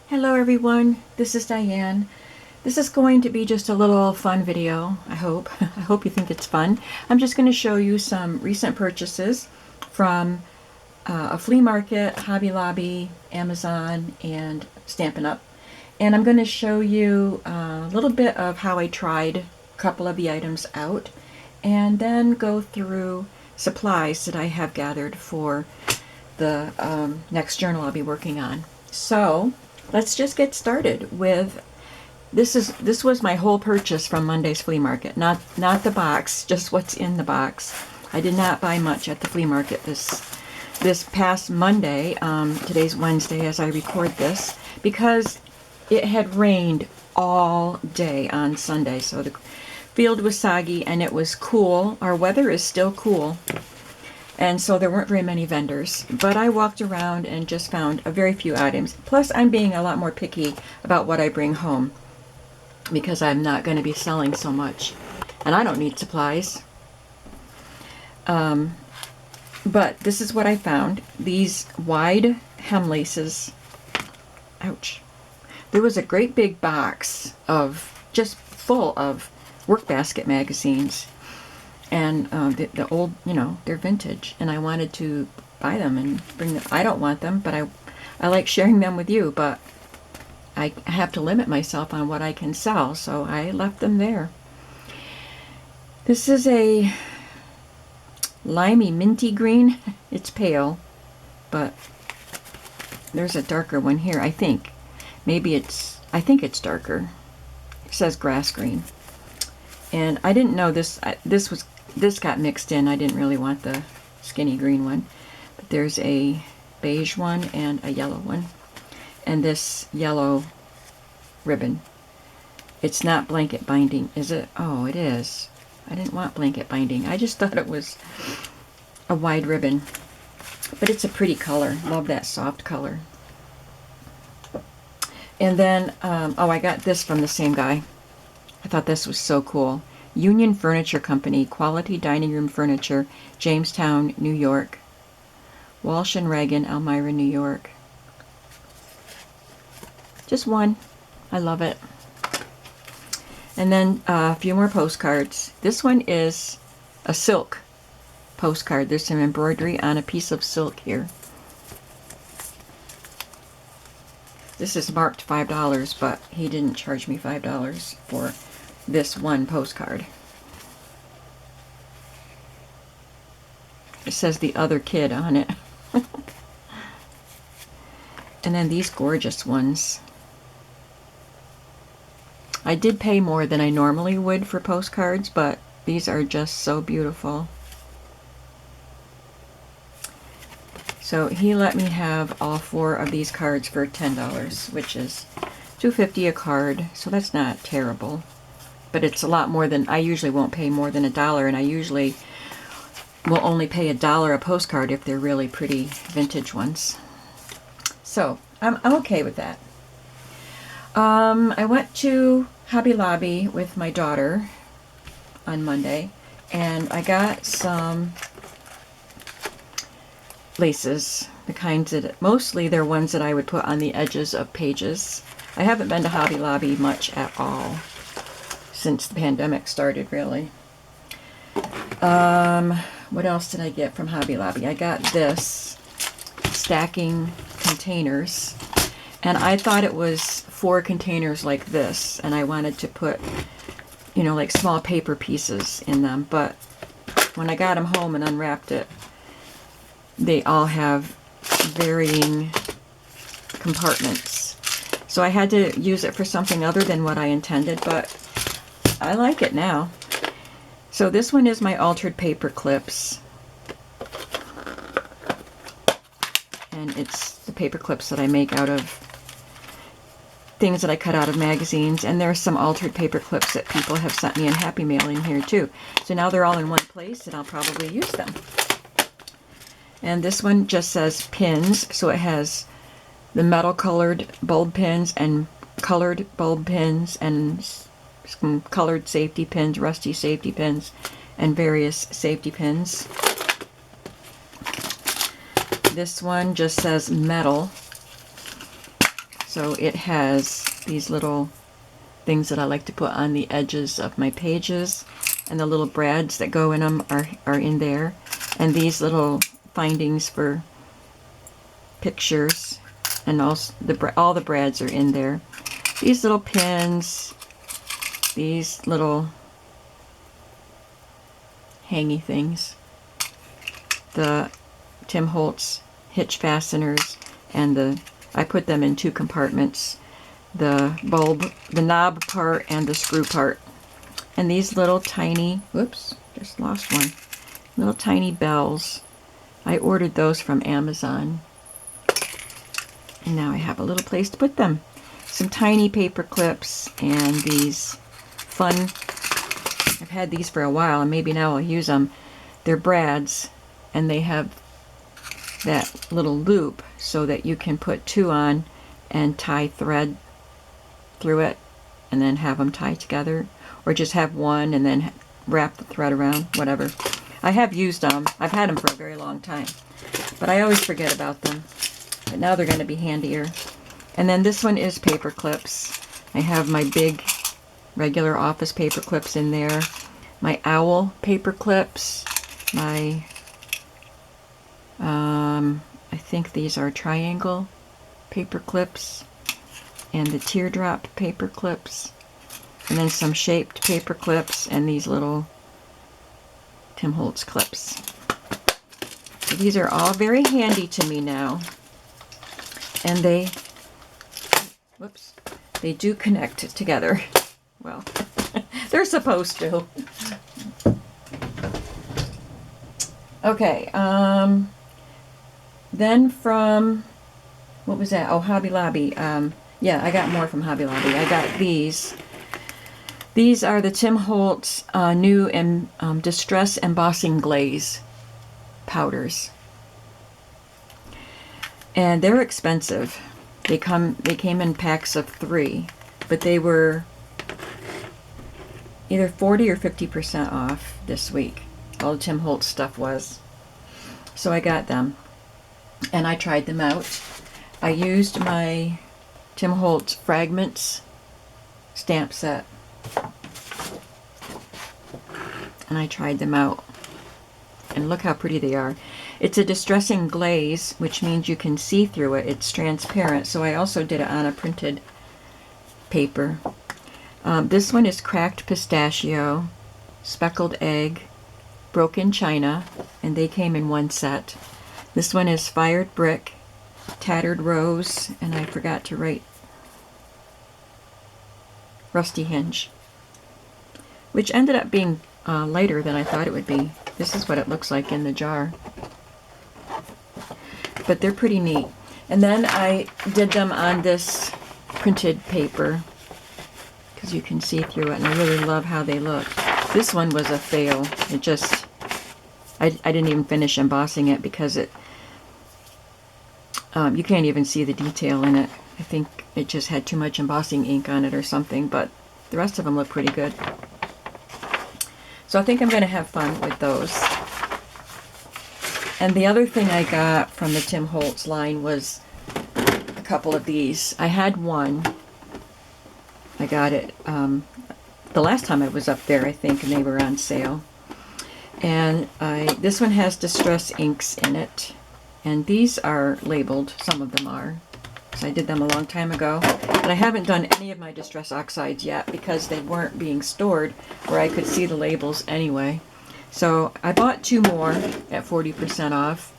Hello everyone, this is Diane. This is going to be just a little fun video, I hope. I hope you think it's fun. I'm just going to show you some recent purchases from a flea market, Hobby Lobby, Amazon, and Stampin' Up! And I'm going to show you a little bit of how I tried a couple of the items out, and then go through supplies that I have gathered for the next journal I'll be working on. So let's just get started with this was my whole purchase from Monday's flea market, not the box, just what's in the box. I did not buy much at the flea market this past Monday. Today's Wednesday as I record this, because it had rained all day on Sunday, so the field was soggy and it was cool. Our weather is still cool, and so there weren't very many vendors, but I walked around and just found a very few items. Plus, I'm being a lot more picky about what I bring home, because I'm not going to be selling so much, and I don't need supplies. But this is what I found. These wide hem laces. Ouch. There was a great big box of just full of workbasket magazines. And the old, they're vintage, and I wanted to buy them and bring them. I don't want them, but I like sharing them with you, but I have to limit myself on what I can sell, so I left them there. This is a limey minty green. It's pale, but there's a darker one here, I think. I think it's darker. It says grass green. And I didn't know this got mixed in. I didn't really want the skinny green one. But there's a beige one and a yellow one. And this yellow ribbon. It's not blanket binding, is it? Oh, it is. I didn't want blanket binding. I just thought it was a wide ribbon. But it's a pretty color. Love that soft color. And then, I got this from the same guy. I thought this was so cool. Union Furniture Company, quality dining room furniture, Jamestown, New York. Walsh and Reagan, Elmira, New York. Just one. I love it. And then a few more postcards. This one is a silk postcard. There's some embroidery on a piece of silk here. This is marked $5, but he didn't charge me $5 for this one postcard. It says the other kid on it. And then these gorgeous ones. I did pay more than I normally would for postcards, but these are just so beautiful. So he let me have all 4 of these cards for $10, which is $2.50 a card, so that's not terrible. But it's a lot more than, I usually won't pay more than $1, and I usually will only pay $1 a postcard if they're really pretty vintage ones. So I'm okay with that. I went to Hobby Lobby with my daughter on Monday, and I got some laces, the kinds that, mostly they're ones that I would put on the edges of pages. I haven't been to Hobby Lobby much at all since the pandemic started, really. What else did I get from Hobby Lobby? I got this, stacking containers, and I thought it was 4 containers like this, and I wanted to put, like small paper pieces in them, but when I got them home and unwrapped it, they all have varying compartments. So I had to use it for something other than what I intended, but I like it now. So this one is my altered paper clips. And it's the paper clips that I make out of things that I cut out of magazines. And there's some altered paper clips that people have sent me in Happy Mail in here too. So now they're all in one place, and I'll probably use them. And this one just says pins, so it has the metal colored bulb pins and colored bulb pins and some colored safety pins, rusty safety pins, and various safety pins. This one just says metal, So it has these little things that I like to put on the edges of my pages, and the little brads that go in them are in there, and these little findings for pictures, and also all the brads are in there. These little pins, these little hangy things, the Tim Holtz hitch fasteners, and I put them in two compartments, the bulb, the knob part, and the screw part. And these little tiny, whoops, just lost one, little tiny bells. I ordered those from Amazon. And now I have a little place to put them. Some tiny paper clips and these fun, I've had these for a while and maybe now I'll use them. They're brads, and they have that little loop so that you can put two on and tie thread through it and then have them tie together, or just have one and then wrap the thread around, whatever. I have used them. I've had them for a very long time, but I always forget about them. But now they're going to be handier. And then this one is paper clips. I have my big regular office paper clips in there, my owl paper clips, my I think these are triangle paper clips, and the teardrop paper clips, and then some shaped paper clips, and these little Tim Holtz clips. So these are all very handy to me now, and they do connect together. Well, they're supposed to. Okay, then from, what was that? Oh, Hobby Lobby. Yeah, I got more from Hobby Lobby. I got these. These are the Tim Holtz new Distress Embossing Glaze powders. And they're expensive. They came in packs of 3, but they were either 40 or 50% off this week. All the Tim Holtz stuff was. So I got them, and I tried them out. I used my Tim Holtz Fragments stamp set, and I tried them out, and look how pretty they are. It's a distressing glaze, which means you can see through it. It's transparent, so I also did it on a printed paper. This one is Cracked Pistachio, Speckled Egg, Broken China, and they came in one set. This one is Fired Brick, Tattered Rose, and I forgot to write Rusty Hinge, which ended up being lighter than I thought it would be. This is what it looks like in the jar. But they're pretty neat. And then I did them on this printed paper, because you can see through it, and I really love how they look. This one was a fail. It just, I didn't even finish embossing it because it, you can't even see the detail in it. I think it just had too much embossing ink on it or something, but the rest of them look pretty good. So I think I'm going to have fun with those. And the other thing I got from the Tim Holtz line was a couple of these. I had one. I got it the last time I was up there, I think, and they were on sale. And this one has Distress inks in it. And these are labeled. Some of them are. So I did them a long time ago. But I haven't done any of my Distress oxides yet because they weren't being stored where I could see the labels anyway. So I bought 2 more at 40% off.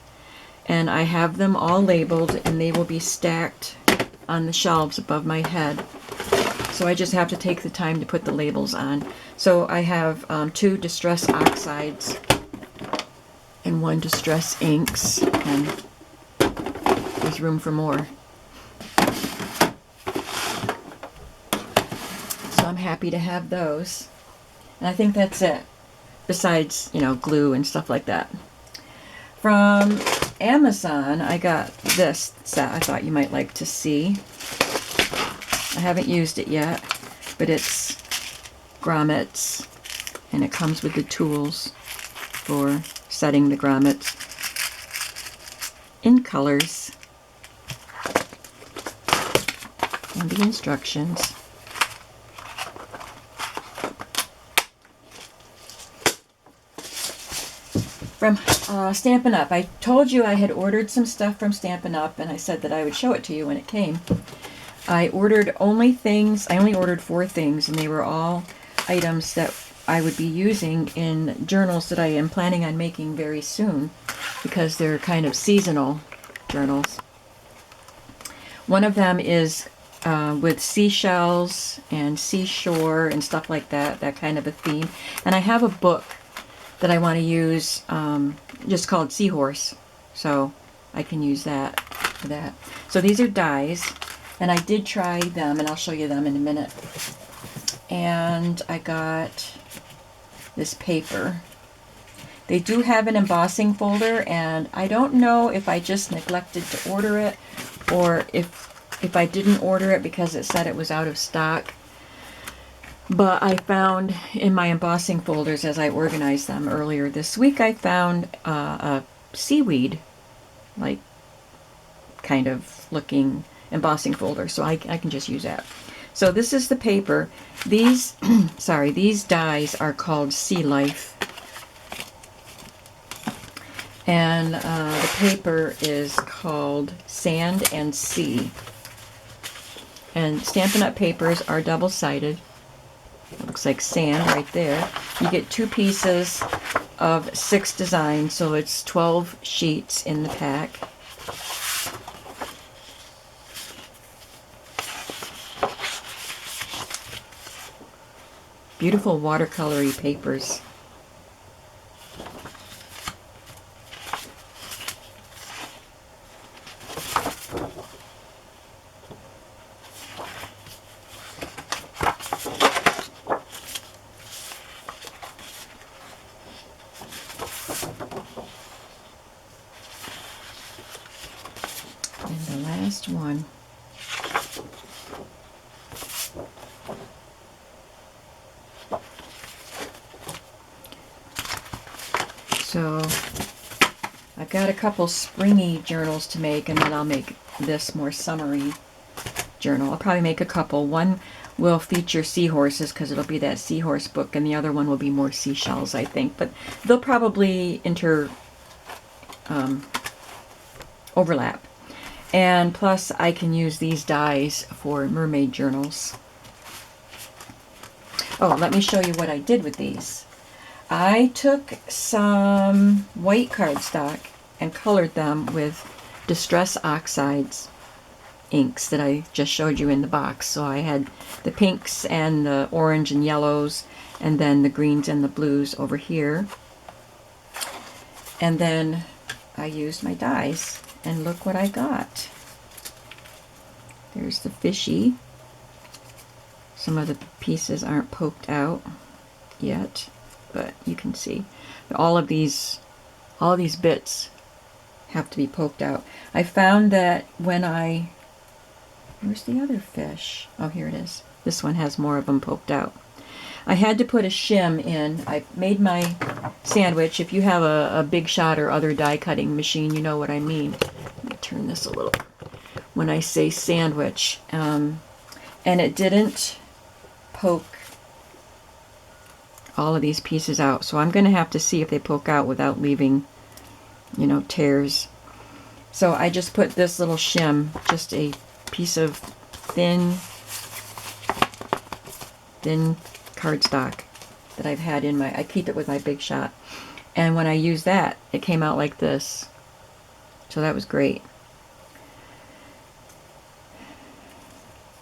And I have them all labeled, and they will be stacked on the shelves above my head. So I just have to take the time to put the labels on. So I have 2 Distress oxides and 1 Distress inks, and there's room for more. So I'm happy to have those. And I think that's it. Besides, you know, glue and stuff like that. From Amazon, I got this set I thought you might like to see. I haven't used it yet, but it's grommets, and it comes with the tools for setting the grommets in colors. and the instructions. From Stampin' Up. I told you I had ordered some stuff from Stampin' Up, and I said that I would show it to you when it came. I ordered I only ordered 4 things, and they were all items that I would be using in journals that I am planning on making very soon, because they're kind of seasonal journals. One of them is with seashells and seashore and stuff like that, that kind of a theme. And I have a book that I want to use just called Seahorse, so I can use that for that. So these are dies, and I did try them, and I'll show you them in a minute. And I got this paper. They do have an embossing folder, and I don't know if I just neglected to order it, or if I didn't order it because it said it was out of stock. But I found in my embossing folders, as I organized them earlier this week, I found a seaweed, like, kind of looking embossing folder, so I can just use that. So this is the paper. These, sorry, these dies are called Sea Life. And the paper is called Sand and Sea. And Stampin' Up! Papers are double-sided. It looks like sand right there. You get 2 pieces of 6 designs, so it's 12 sheets in the pack. Beautiful watercolory papers. And the last one. So I've got a couple springy journals to make, and then I'll make this more summery journal. I'll probably make a couple. One will feature seahorses because it'll be that seahorse book, and the other one will be more seashells, I think. But they'll probably overlap. And plus I can use these dies for mermaid journals. Oh, let me show you what I did with these. I took some white cardstock and colored them with Distress Oxides inks that I just showed you in the box. So I had the pinks and the orange and yellows, and then the greens and the blues over here. And then I used my dies, and look what I got. There's the fishy. Some of the pieces aren't poked out yet, but you can see all of these bits have to be poked out. I found that when where's the other fish? Oh, here it is. This one has more of them poked out. I had to put a shim in. I made my sandwich. If you have a Big Shot or other die cutting machine, you know what I mean. Let me turn this a little when I say sandwich. And it didn't poke all of these pieces out, so I'm going to have to see if they poke out without leaving, you know, tears. So I just put this little shim, just a piece of thin cardstock that I've had in I keep it with my Big Shot, and when I use that, it came out like this. So that was great.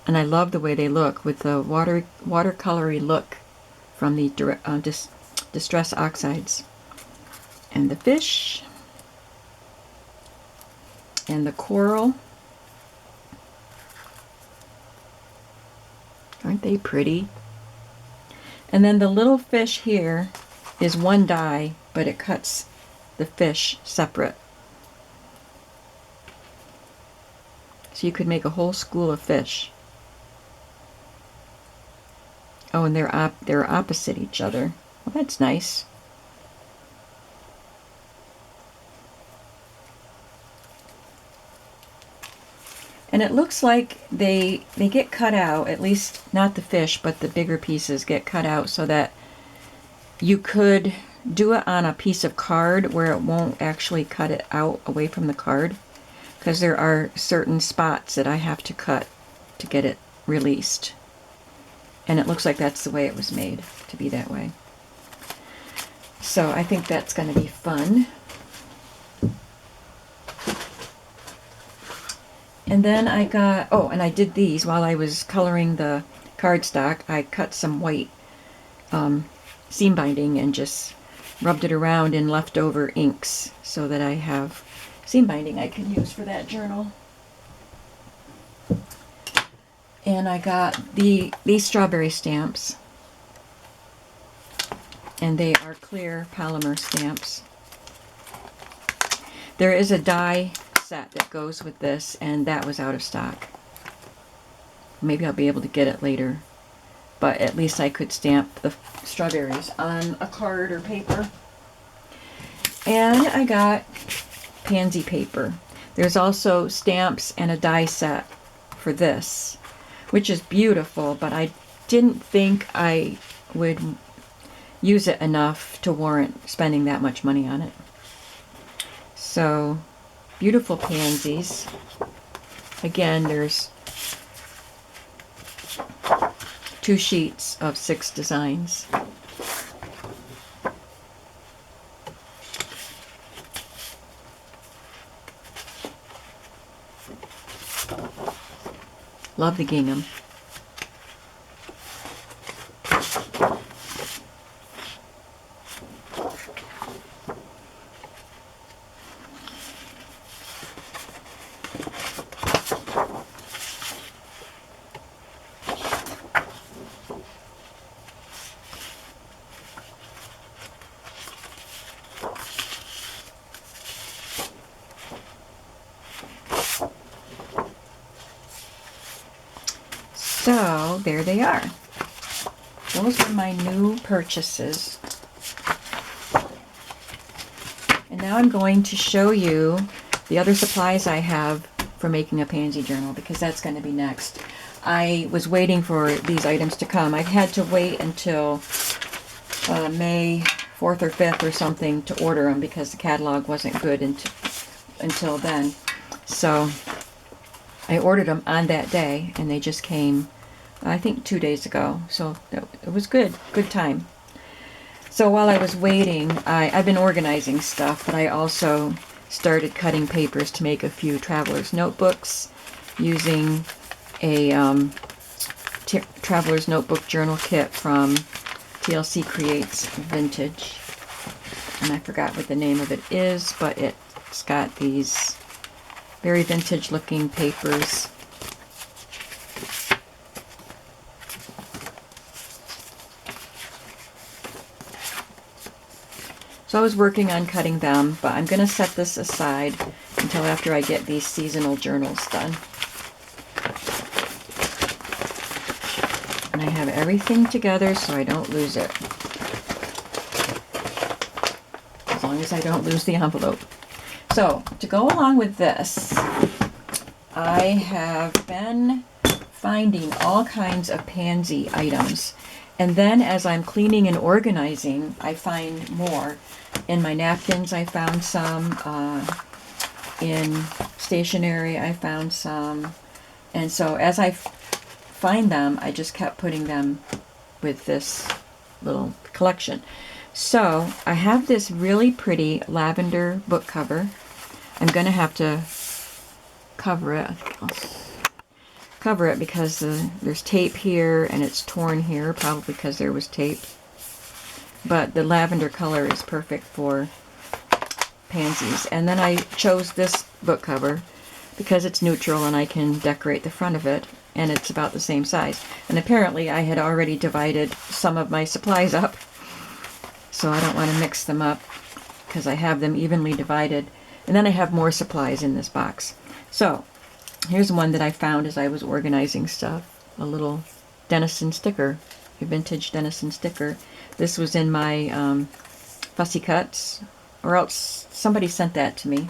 And I love the way they look with the watercolory look from the Distress Oxides. And the fish. And the coral. Aren't they pretty? And then the little fish here is one die, but it cuts the fish separate. So you could make a whole school of fish. Oh, and they're opposite each other. Well, that's nice. And it looks like they get cut out, at least not the fish, but the bigger pieces get cut out so that you could do it on a piece of card where it won't actually cut it out away from the card, because there are certain spots that I have to cut to get it released. And it looks like that's the way it was made, to be that way. So I think that's going to be fun. And then I got, oh, and I did these while I was coloring the cardstock. I cut some white seam binding and just rubbed it around in leftover inks so that I have seam binding I can use for that journal. And I got these strawberry stamps, and they are clear polymer stamps. There is a die set that goes with this, and that was out of stock. Maybe I'll be able to get it later, but at least I could stamp the strawberries on a card or paper. And I got Pansy paper. There's also stamps and a die set for this, which is beautiful, but I didn't think I would use it enough to warrant spending that much money on it. So, beautiful pansies. Again, there's 2 sheets of 6 designs. Love the gingham. So, there they are. Those are my new purchases. And now I'm going to show you the other supplies I have for making a pansy journal, because that's going to be next. I was waiting for these items to come. I had to wait until May 4th or 5th or something to order them because the catalog wasn't good until then. So I ordered them on that day, and they just came, I think, 2 days ago. So it was good time. So while I was waiting, I've been organizing stuff, but I also started cutting papers to make a few traveler's notebooks using a traveler's notebook journal kit from TLC Creates Vintage. And I forgot what the name of it is, but it's got these very vintage looking papers. So I was working on cutting them, but I'm going to set this aside until after I get these seasonal journals done. And I have everything together so I don't lose it. As long as I don't lose the envelope. So, to go along with this, I have been finding all kinds of pansy items. And then as I'm cleaning and organizing, I find more. In my napkins, I found some. In stationery, I found some. And so as I find them, I just kept putting them with this little collection. So I have this really pretty lavender book cover. I'm going to have to cover it. Cover it because there's tape here and it's torn here, probably because there was tape. But the lavender color is perfect for pansies. And then I chose this book cover because it's neutral and I can decorate the front of it, and it's about the same size. And apparently I had already divided some of my supplies up, so I don't want to mix them up because I have them evenly divided. And then I have more supplies in this box. So here's one that I found as I was organizing stuff. A little Denison sticker. A vintage Denison sticker. This was in my Fussy Cuts, or else somebody sent that to me.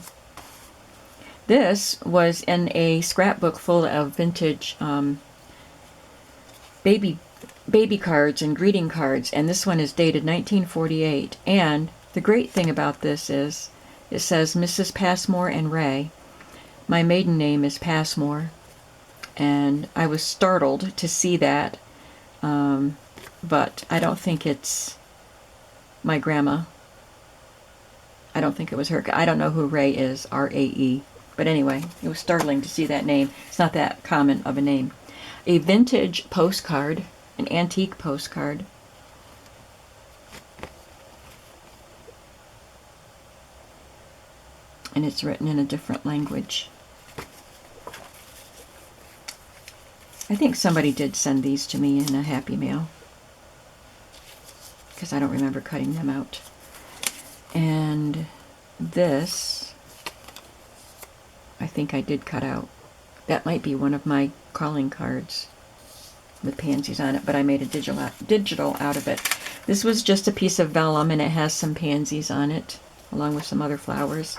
This was in a scrapbook full of vintage baby cards and greeting cards, and this one is dated 1948. And the great thing about this is it says Mrs. Passmore and Ray. My maiden name is Passmore, and I was startled to see that, but I don't think it's my grandma. I don't think it was her. I don't know who Ray is, R-A-E. But anyway, it was startling to see that name. It's not that common of a name. A vintage postcard, an antique postcard. And it's written in a different language. I think somebody did send these to me in a Happy Mail, because I don't remember cutting them out. And this, I think I did cut out. That might be one of my calling cards with pansies on it, but I made a digital out of it. This was just a piece of vellum, and it has some pansies on it, along with some other flowers.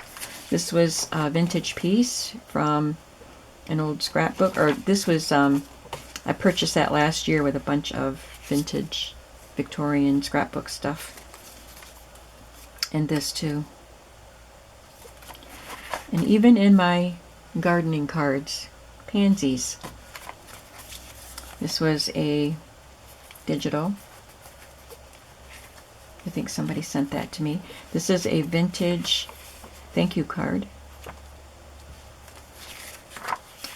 This was a vintage piece from an old scrapbook, or this was, I purchased that last year with a bunch of vintage Victorian scrapbook stuff. And this too. And even in my gardening cards, pansies. This was a digital. I think somebody sent that to me. This is a vintage thank you card.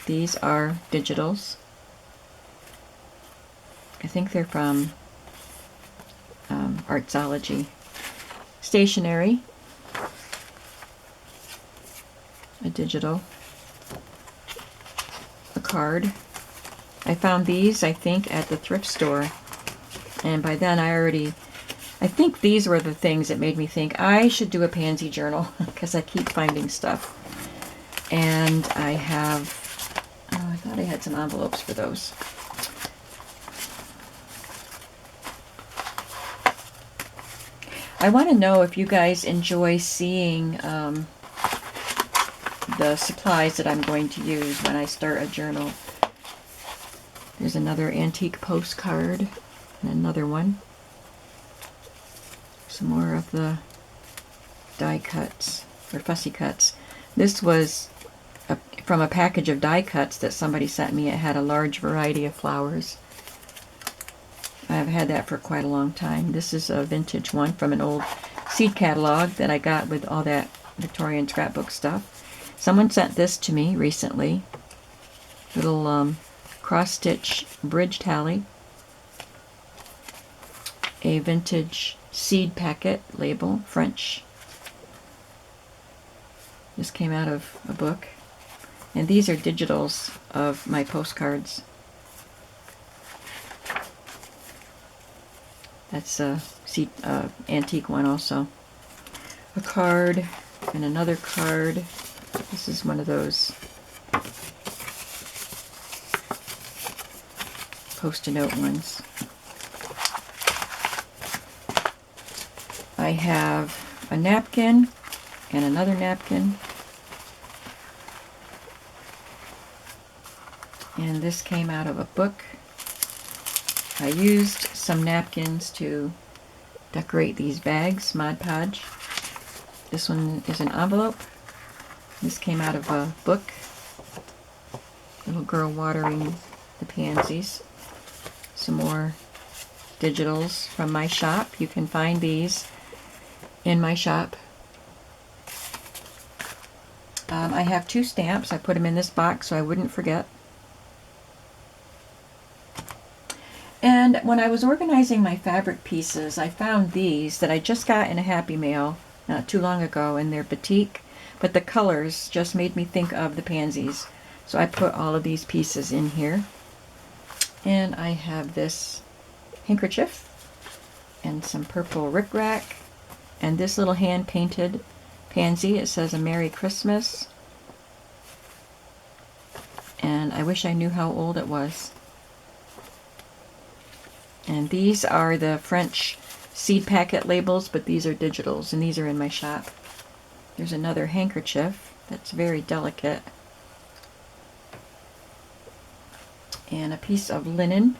These are digitals. I think they're from Artsology. Stationery. A digital. A card. I found these, I think, at the thrift store. And by then I think these were the things that made me think I should do a pansy journal, because I keep finding stuff. And I have, oh, I thought I had some envelopes for those. I want to know if you guys enjoy seeing the supplies that I'm going to use when I start a journal. There's another antique postcard and another one. Some more of the die cuts, or fussy cuts. This was from a package of die cuts that somebody sent me. It had a large variety of flowers. I've had that for quite a long time. This is a vintage one from an old seed catalog that I got with all that Victorian scrapbook stuff. Someone sent this to me recently. Little cross-stitch bridge tally. A vintage seed packet label, French. This came out of a book. And these are digitals of my postcards. That's a antique one also. A card and another card. This is one of those Post-it-note ones. I have a napkin and another napkin. And this came out of a book. I used some napkins to decorate these bags, Mod Podge. This one is an envelope. This came out of a book. Little girl watering the pansies. Some more digitals from my shop. You can find these in my shop. I have 2 stamps. I put them in this box so I wouldn't forget. And when I was organizing my fabric pieces, I found these that I just got in a Happy Mail not too long ago, and they're batik, but the colors just made me think of the pansies. So I put all of these pieces in here. And I have this handkerchief and some purple rickrack and this little hand-painted pansy. It says a Merry Christmas. And I wish I knew how old it was. And these are the French seed packet labels, but these are digitals, and these are in my shop. There's another handkerchief. that's very delicate. And a piece of linen.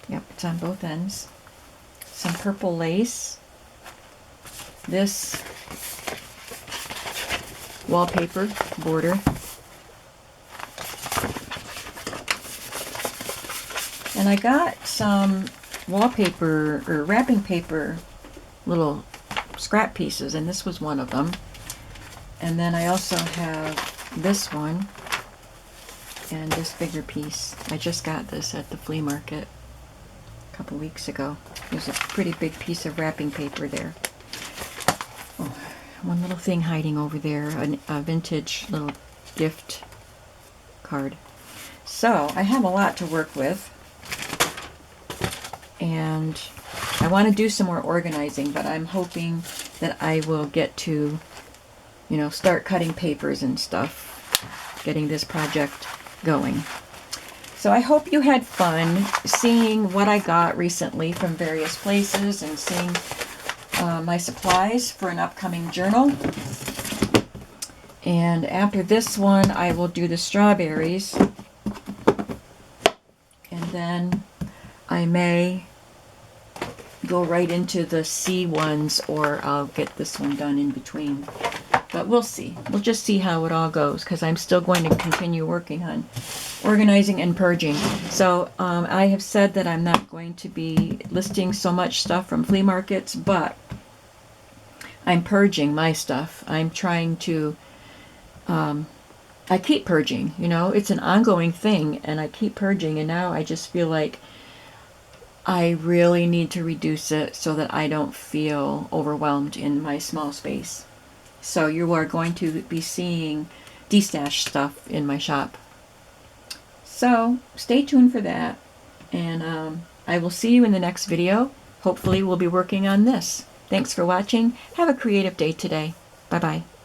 Yep, it's on both ends. Some purple lace. This wallpaper border. And I got some wallpaper or wrapping paper little scrap pieces, and this was one of them. And then I also have this one and this bigger piece. I just got this at the flea market a couple weeks ago. There's a pretty big piece of wrapping paper there. Oh, one little thing hiding over there, a vintage little gift card. So I have a lot to work with, and I want to do some more organizing, but I'm hoping that I will get to, you know, start cutting papers and stuff, getting this project going. So I hope you had fun seeing what I got recently from various places and seeing my supplies for an upcoming journal. And after this one, I will do the strawberries. And then I may go right into the C ones, or I'll get this one done in between. But we'll see. We'll just see how it all goes, because I'm still going to continue working on organizing and purging. So I have said that I'm not going to be listing so much stuff from flea markets, but I'm purging my stuff. I'm trying to, I keep purging, you know, it's an ongoing thing, and I keep purging, and now I just feel like I really need to reduce it so that I don't feel overwhelmed in my small space. So you are going to be seeing destashed stuff in my shop. So stay tuned for that, and I will see you in the next video. Hopefully we'll be working on this. Thanks for watching. Have a creative day today. Bye-bye.